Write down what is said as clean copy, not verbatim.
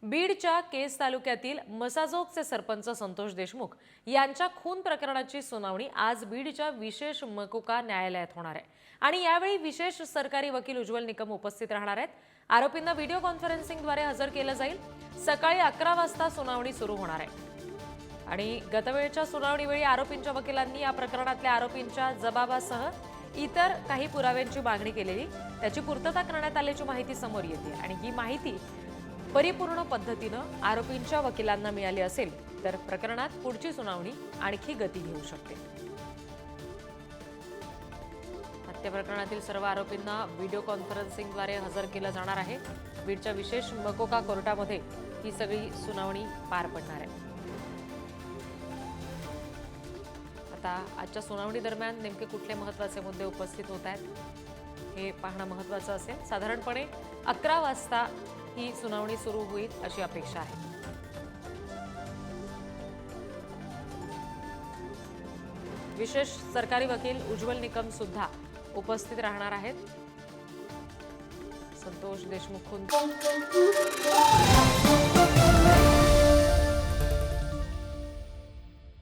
बीडच्या केज तालुक्यातील मसाजोगचे सरपंच संतोष देशमुख यांच्या खून प्रकरणाची सुनावणी आज बीडच्या विशेष मकोका न्यायालयात होणार आहे आणि यावेळी विशेष सरकारी वकील उज्ज्वल निकम उपस्थित राहणार आहेत। आरोपींना व्हिडिओ कॉन्फरन्सिंगद्वारे हजर केलं जाईल। सकाळी 11 वाजता सुनावणी सुरू होणार आहे आणि गतवेळच्या सुनावणीवेळी आरोपींच्या वकिलांनी या प्रकरणातल्या आरोपींच्या जबाबासह इतर काही पुराव्यांची मागणी केलेली, त्याची पूर्तता करण्यात आल्याची माहिती समोर येते आणि ही माहिती परिपूर्ण पद्धतीनं आरोपींच्या वकिलांना मिळाली असेल तर प्रकरणात पुढची सुनावणी आणखी गती घेऊ शकते। हत्या प्रकरणातील सर्व आरोपींना व्हिडिओ कॉन्फरन्सिंगद्वारे हजर केलं जाणार आहे। बीडच्या विशेष मकोका कोर्टामध्ये ही सगळी सुनावणी पार पडणार आहे। आता आजच्या सुनावणी दरम्यान नेमके कुठले महत्त्वाचे मुद्दे उपस्थित होत आहेत हे पाहणं महत्त्वाचं असेल। साधारणपणे 11 वाजता ही सुनावणी सुरू होईल अशी अपेक्षा आहे। विशेष सरकारी वकील उज्ज्वल निकम सुद्धा उपस्थित राहणार आहेत। संतोष देशमुख